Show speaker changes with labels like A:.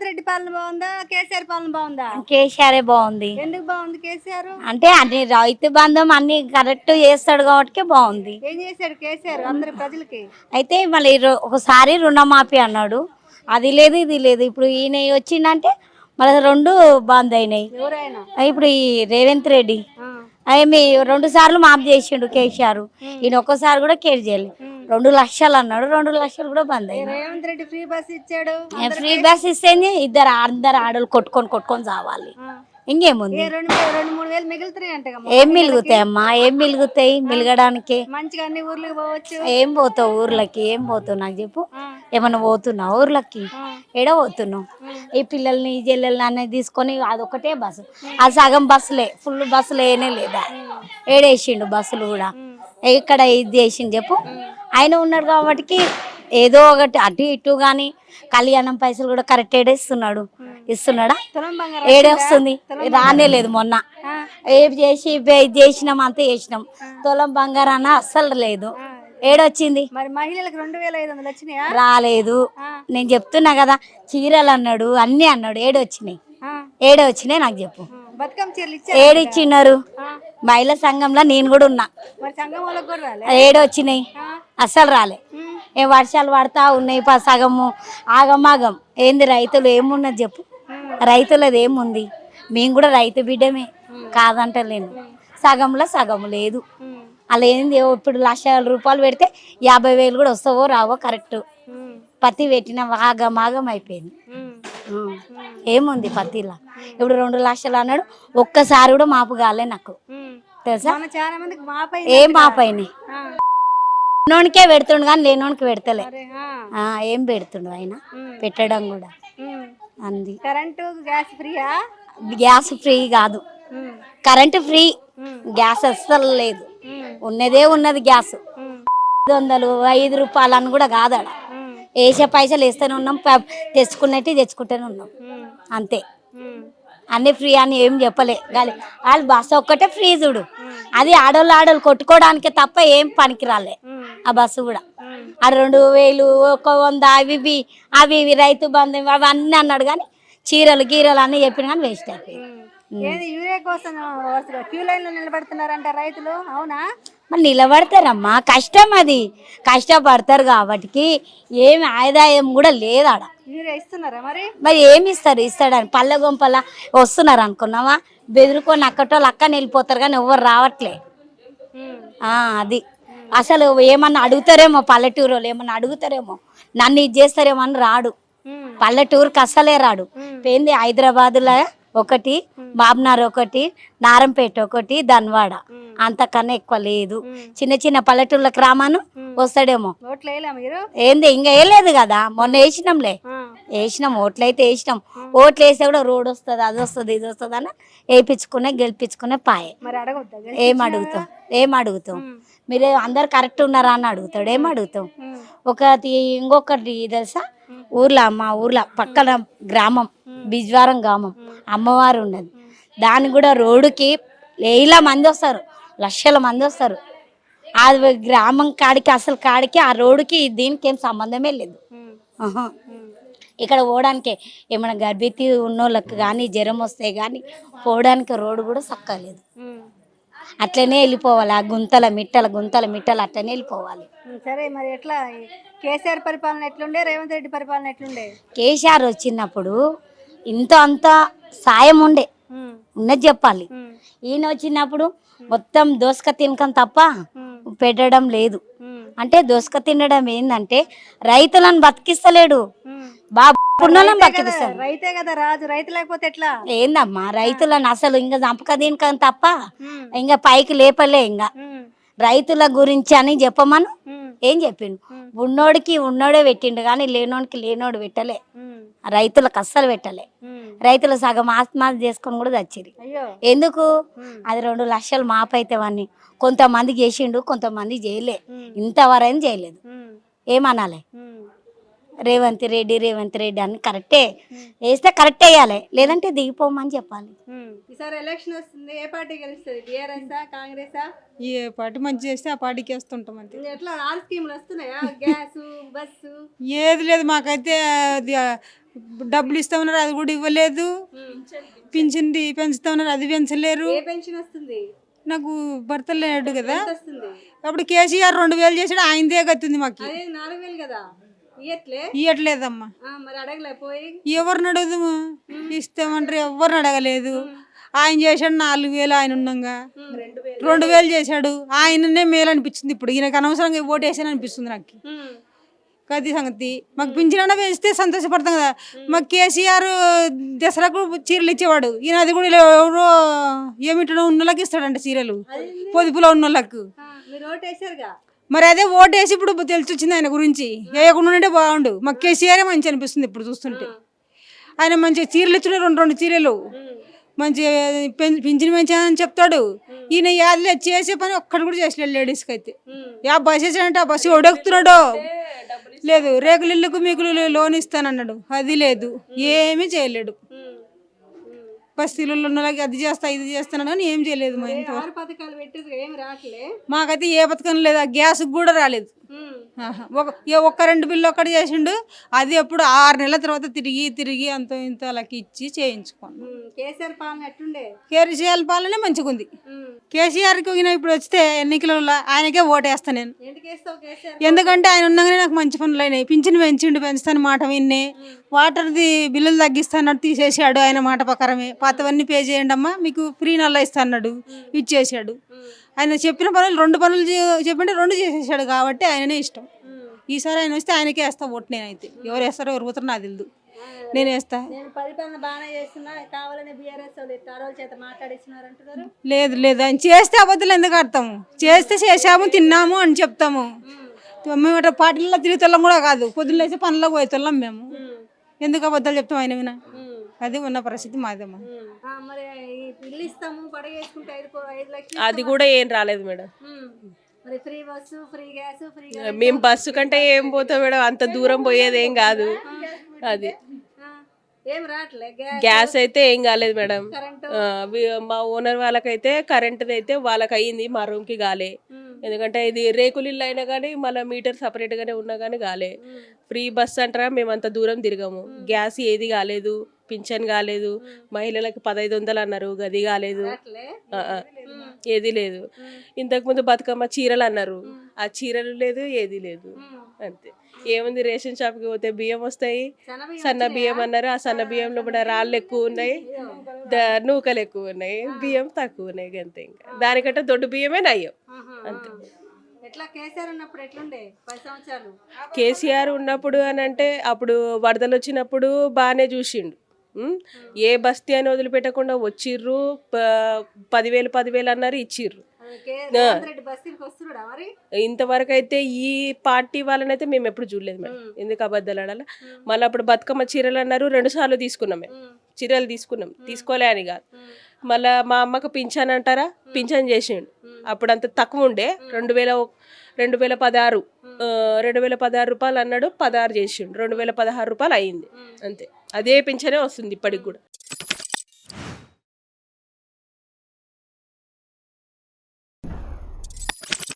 A: రేవంత్ రెడ్డి పాలన బాగుందా కేసీఆర్ పాలన బాగుందా?
B: కేసీఆర్ బాగుంది.
A: ఎందుకు బాగుంది కేసీఆర్?
B: అంటే అన్ని రైతు బంధం అన్ని కరెక్ట్ చేస్తాడు కాబట్టి బాగుంది.
A: ఏం చేశాడు కేసీఆర్ అందరి ప్రజలకి?
B: అయితే మళ్ళీ ఒకసారి రుణమాఫీ అన్నాడు, అది లేదు ఇది లేదు. ఇప్పుడు ఈయన వచ్చిందంటే మళ్ళీ రెండు బంద్ అయినాయి.
A: ఎవరైనా
B: ఇప్పుడు ఈ రేవంత్ రెడ్డి ఏమి 2 సార్లు మాఫ్ చేసిండు కేసీఆర్, ఈయన ఒక్కసారి కూడా కేర్ చేయలేదు. 2 లక్షలు అన్నాడు, 2 లక్షలు కూడా బంద్ అయ్యింది.
A: రేవంత్ రెడ్డి ఫ్రీ బస్ ఇచ్చాడు.
B: ఫ్రీ బస్ ఇస్తేనే అందరు ఆడలు కొట్టుకొని చావాలి. ఇంకేముంది?
A: 2-3 వేలు మిగులుతున్నాయి అంట.
B: ఏం మిలుగుతాయమ్మా? ఏం మిలుగుతాయి? మిలగడానికి
A: మంచిగా అన్ని ఊర్లకు పోవచ్చు.
B: ఏం పోతావు ఊర్లకి? ఏం పోతావు నాకు చెప్పు. ఏమన్నా పోతున్నావు ఊర్లకి? ఏడ పోతున్నావు? ఈ పిల్లల్ని ఈ జల్లెల్ని అనేది తీసుకొని అదొకటే బస్సు, అది సగం బస్సులే, ఫుల్ బస్సులు ఏనే లేదా. ఏడేసిండు బస్సులు కూడా. ఇక్కడ ఇది చేసిండు చెప్పు. ఆయన ఉన్నాడు కాబట్టి ఏదో ఒకటి అటు ఇటు కానీ కళ్యాణం పైసలు కూడా కరెక్ట్ ఇస్తున్నాడా? ఏడే వస్తుంది, రానే లేదు. మొన్న ఏం చేసినాం అంతే చేసినాం, తులం బంగారాన అస్సలు లేదు. ఏడొచ్చింది?
A: మరి మహిళలకు 2500 వచ్చినాయా?
B: రాలేదు. నేను చెప్తున్నా కదా, చీరలు అన్నాడు, అన్ని అన్నాడు. ఏడే వచ్చినాయి నాకు చెప్పు.
A: బతుకమ్మ చీరలు
B: ఏడిచ్చిన్నారు? మహిళా సంఘంలో నేను కూడా ఉన్నా. ఏడొచ్చినాయి? అస్సలు రాలే. ఏ వర్షాలు పడతా ఉన్నాయి, సగము ఆగమాగం. ఏంది రైతులు ఏమున్నది చెప్పు? రైతులది ఏముంది? మేము కూడా రైతు బిడ్డమే, కాదంటలేను. సగంలో సగం లేదు. అలా ఏంది? ఇప్పుడు ₹1,00,000 పెడితే 50,000 కూడా వస్తావో రావో కరెక్ట్. పత్తి పెట్టిన ఆగమాగం అయిపోయింది. ఏముంది పత్తిలా? ఇప్పుడు 2 లక్షలు అన్నాడు, ఒక్కసారి కూడా మాపు కాలే నాకు తెలుసా. ఏం మాపైనాయి? ఉన్నోనికే పెడుతుండు కానీ లేనోనికి పెడతలే. ఏం పెడుతుండు ఆయన? పెట్టడం కూడా అంది.
A: కరెంటు గ్యాస్ ఫ్రీయా?
B: గ్యాస్ ఫ్రీ కాదు, కరెంటు ఫ్రీ, గ్యాస్ అస్సలు లేదు. ఉన్నదే ఉన్నది గ్యాస్. 500 ₹5 అని కూడా కాదడ. వేసే పైసలు వేస్తూనే ఉన్నాం, తెచ్చుకుంటూనే ఉన్నాం అంతే. అన్ని ఫ్రీ అని ఏం చెప్పలే. వాళ్ళు బస్సు ఒక్కటే ఫ్రీ చూడు, అది ఆడోళ్ళు కొట్టుకోవడానికి తప్ప ఏం పనికి రాలే ఆ బస్సు కూడా. ఆ 2,000 100 అవి ఇవి రైతు బంధు అవన్నీ అన్నాడు కానీ చీరలు గీరలు అన్నీ చెప్పిన కానీ వేస్ట్ అయిపోయింది.
A: యూరియా కోసం క్యూ లైన్ లో నిలబడుతున్నారంట రైతులు, అవునా?
B: మరి నిలబడతారమ్మా, కష్టం అది, కష్టపడతారు కాబట్టి ఏమి ఆదాయం కూడా లేదాడ.
A: యూరియా ఇస్తున్నారా మరి?
B: మరి ఏమి ఇస్తాడని పల్లె గొంపల వస్తున్నారు అనుకున్నావా? బెదిరుకొని అక్కటోళ్ళు అక్కని వెళ్ళిపోతారు కానీ ఎవరు రావట్లే. అది అసలు ఏమన్నా అడుగుతారేమో, పల్లెటూరు వాళ్ళు ఏమన్నా అడుగుతారేమో, నన్ను ఇది చేస్తారేమో అని రాడు. పల్లెటూరుకి అస్సలే రాడు. పోయింది హైదరాబాద్లో ఒకటి, బాబ్నార్ ఒకటి, నారంపేట ఒకటి, ధన్వాడ, అంతకన్నా ఎక్కువ లేదు. చిన్న చిన్న పల్లెటూళ్ళకి రామాను వస్తాడేమో. ఏంది ఇంకా వేయలేదు కదా, మొన్న వేసినాం ఓట్లయితే వేసినాం. ఓట్లు వేస్తే కూడా రోడ్ వస్తుంది, అది వస్తుంది, ఇది వస్తుంది అని వేయించుకునే గెలిపించుకునే పాయే. ఏం అడుగుతాం? మీరు అందరు కరెక్ట్ ఉన్నారా అని అడుగుతాడు. ఏం అడుగుతాం? ఇంకొకటి తెలుసా, మా ఊర్లో పక్కన గ్రామం బిజ్వారం గ్రామం అమ్మవారు ఉన్నది. దానికి కూడా రోడ్డుకి వేల మంది వస్తారు, లక్షల మంది వస్తారు. ఆ గ్రామం కాడికి అసలు కాడికి ఆ రోడ్డుకి దీనికి ఏం సంబంధమే లేదు. ఇక్కడ పోవడానికే ఏమైనా గర్భిణీ ఉన్నోళ్ళకి కానీ జ్వరం వస్తే కానీ పోవడానికి రోడ్డు కూడా చక్కలేదు. అట్లనే వెళ్ళిపోవాలి, ఆ గుంతల మిట్టలు అట్లనే వెళ్ళిపోవాలి.
A: సరే, మరి ఎట్లా కేసీఆర్ పరిపాలన ఎట్లుండే, రేవంత్ రెడ్డి పరిపాలన ఎట్లుండే?
B: కేసీఆర్ వచ్చినప్పుడు అంత సాయం ఉండే, ఉన్నది చెప్పాలి. ఈయన వచ్చినప్పుడు మొత్తం దోసక తినకం తప్ప పెట్టడం లేదు. అంటే దోసక తినడం ఏంటంటే రైతులను బతికిస్తలేడు, బతికిస్తాడు.
A: రైతే కదా రాజు, రైతు లేకపోతే ఎట్లా?
B: ఏందమ్మా రైతులను అసలు ఇంకా చంపక తినకం తప్ప ఇంకా పైకి లేపలే. ఇంకా రైతుల గురించి అని చెప్పమను ఏం చెప్పిండు? ఉన్నోడే పెట్టిండు కానీ లేనోడికి లేనోడు పెట్టలే. రైతులకు అస్సలు పెట్టలే. రైతులు సగం ఆత్మహత్య చేసుకొని కూడా చచ్చిరి. ఎందుకు? అది 2 లక్షలు మాపైతే వాడిని కొంతమంది చేసిండు, కొంతమంది చేయలే. ఇంతవరకు చేయలేదు. ఏమనాలి? రేవంత్ రెడ్డి అని కరెక్టే వేస్తే కరెక్ట్ వేయాలి, లేదంటే దిగిపోమని చెప్పాలి.
A: ఈసారి ఎలక్షన్ వస్తుంది, ఏ పార్టీ గెలుస్తుంది? టీఆర్ఎస్ఆ, కాంగ్రెసా?
C: ఏ పార్టీ మంచి చేస్తే ఆ పార్టీకి వేస్తుంటాం అంతే.
A: ఎట్లా 6 స్కీములు వస్తున్నాయా? Gas, bus?
C: ఏది లేదు మాకైతే. అది డబ్బులు ఇస్తా ఉన్నారు, అది కూడా ఇవ్వలేదు. పింఛన్ పెంచుతా ఉన్నారు, అది పెంచలేరు.
A: ఏ పెన్షన్ వస్తుంది?
C: నాకు భర్త లేడు కదా,
A: ఎంత వస్తుంది?
C: అప్పుడు కేసీఆర్ 2000 చేసాడు, ఆయనదే గత్తుంది మాకు.
A: అదే 4000 కదా, ఇయట్లే.
C: ఇవ్వట్లేదమ్మా.
A: మరి అడగలే పోయి?
C: ఎవరిని అడుగుదాము, ఇస్తామంటారు, ఎవరిని అడగలేదు. ఆయన చేశాడు 4000, ఆయన ఉన్నాగా 2000 చేశాడు. ఆయననే మేలు అనిపించింది ఇప్పుడు, ఈయనకు అనవసరంగా ఓటు వేసాను అనిపిస్తుంది నాకు. అది సంగతి. మాకు పింఛన్ వేస్తే సంతోషపడతాం కదా. మాకు కేసీఆర్ దసరాకు చీరలు ఇచ్చేవాడు, ఈయన అది కూడా ఎవరో ఏమిటో ఉన్న వాళ్ళకి ఇస్తాడంట చీరలు, పొదుపులో ఉన్న వాళ్ళకు.
A: మీరు ఓటు వేసారుగా,
C: మరి అదే ఓటు వేసి ఇప్పుడు తెలిసి వచ్చింది ఆయన గురించి. వేయకుండా ఉంటే బాగుండు. మాకు కేసీఆరే మంచి అనిపిస్తుంది ఇప్పుడు చూస్తుంటే. ఆయన మంచిగా చీరలు ఇచ్చిన 2 చీరలు మంచి పింఛన్ పెంచానని చెప్తాడు. ఈయన యాదలే చేసే పని ఒక్కటి కూడా చేసలేడు లేడీస్కి అయితే. బస్ వేసాడంటే ఆ బస్సు ఒడెక్కుతున్నాడు. లేదు రేకులు ఇల్లుకు మీకు లోన్ ఇస్తానన్నాడు, అది లేదు, ఏమీ చేయలేడు. బస్తీలలో ఉన్న వాళ్ళకి అది చేస్తా ఇది చేస్తానని కానీ ఏం చేయలేదు. మా ఇంట్లో
A: 6 పథకాలు పెట్టేది ఏమి రావట్లే.
C: మాకైతే ఏ పథకం లేదు, ఆ గ్యాస్ కూడా రాలేదు. ఒక్క 2 బిల్లు ఒక్కటి చేసిండు, అది ఎప్పుడు 6 నెలల తర్వాత తిరిగి అంత ఇంత వాళ్ళకి ఇచ్చి చేయించుకోండి.
A: కేసీఆర్ పాలన ఎట్టుండే?
C: కేసీఆర్ పాలనే మంచిగా ఉంది. కేసీఆర్కి ఇప్పుడు వస్తే ఎన్నికలలో ఆయనకే ఓటేస్తాను నేను.
A: ఎందుకు వేస్తావు కేసీఆర్?
C: ఎందుకంటే ఆయన ఉండగానే నాకు మంచి పనులు అయినాయి. పింఛన్ పెంచుతాను మాట విన్నే. వాటర్ది బిల్లులు తగ్గిస్తానట్టు తీసేసాడు ఆయన మాట ప్రకారమే. పాతవన్నీ పే చేయండి అమ్మా, మీకు ఫ్రీ నల్ల ఇస్తాడు, ఇచ్చేసాడు. ఆయన చెప్పిన పనులు 2 పనులు చెప్పింటే 2 చేసేసాడు కాబట్టి ఆయననే ఇష్టం. ఈసారి ఆయన వస్తే ఆయనకే వేస్తా ఓటు. నేనైతే ఎవరు వేస్తారో ఎవరు పోతారో నాకు తెలియదు, నేను వేస్తా.
A: నేను పరిపాలన బాగానే చేస్తున్నా, కావాలని బీఆర్ఎస్ వాళ్ళు తాడోళ్ళ చేత మాట్లాడిస్తున్నారు అంటున్నారు.
C: లేదు ఆయన చేస్తే అబద్ధాలు ఎందుకు ఆడతాము? చేస్తే చేసాము తిన్నాము అని చెప్తాము. మేము అట్లా పార్టీలలో తిరుగుతాం కూడా కాదు, పొద్దున్న లేచి పనులకు పోయేతోళ్ళం మేము. ఎందుకు అబద్ధాలు చెప్తాం ఆయన వినా? అది ఉన్న పరిస్థితి మాదేమో.
A: మరి ఇల్లు ఇస్తాము పడగేసుకుంటే 5 లక్షలు,
D: అది కూడా ఏం రాలేదు మేడం.
A: మరి free bus, free gas, free
D: మేము బస్సు కంటే ఏం పోతాం మేడం, అంత దూరం పోయేది ఏం కాదు. అది
A: ఏం రావట్లే.
D: గ్యాస్ అయితే ఏం కాలేదు మేడం. మా ఓనర్ వాళ్ళకైతే కరెంట్ అయితే వాళ్ళకి అయ్యింది, మా రూమ్ కి కాలే. ఎందుకంటే ఇది రేకులు ఇల్లు అయినా కానీ మళ్ళీ మీటర్ సపరేట్ గానే ఉన్నా కానీ కాలే. ఫ్రీ బస్ అంటారా, మేము అంత దూరం తిరిగాము. గ్యాస్ ఏది కాలేదు, పింఛన్ కాలేదు, మహిళలకు 1500 అన్నారు, గది కాలేదు, ఏది లేదు. ఇంతకుముందు బతుకమ్మ చీరలు అన్నారు, ఆ చీరలు లేదు, ఏది లేదు. అంతే. ఏముంది, రేషన్ షాప్కి పోతే బియ్యం వస్తాయి, సన్న బియ్యం అన్నారు, ఆ సన్న బియ్యంలో కూడా రాళ్ళు ఎక్కువ ఉన్నాయి, నూకలు ఎక్కువ ఉన్నాయి, బియ్యం తక్కువ ఉన్నాయి. అంతే. ఇంకా దానికంటే దొడ్డు బియ్యమే నయ్యం. అంతే.
A: ఎట్లా కేసీఆర్ ఉన్నప్పుడు ఎట్లుండే 10 సంవత్సరాలు?
D: కేసీఆర్ ఉన్నప్పుడు అని అంటే అప్పుడు వరదలు వచ్చినప్పుడు బాగానే చూసిండు. ఏ బస్తీ అని వదిలిపెట్టకుండా వచ్చిర్రు. 10,000 అన్నారు, ఇచ్చిర్రు. ఇంతవరకు అయితే ఈ పార్టీ వాళ్ళనైతే మేము ఎప్పుడు చూడలేదు మేడం. ఎందుకు అబద్ధాలు ఆడాలి? మళ్ళీ అప్పుడు బతుకమ్మ చీరలు అన్నారు, 2 సార్లు తీసుకున్నాం. మేము చీరలు తీసుకోలే అని కాదు. మళ్ళా మా అమ్మకు పింఛన్ అంటారా, పింఛన్ చేసిండు. అప్పుడు అంత తక్కువ ఉండే, 2016 రూపాయలు అన్నాడు, 16 చేసిండు, 2016 రూపాయలు అయింది. అంతే. అదే పింఛనే వస్తుంది ఇప్పటికి కూడా.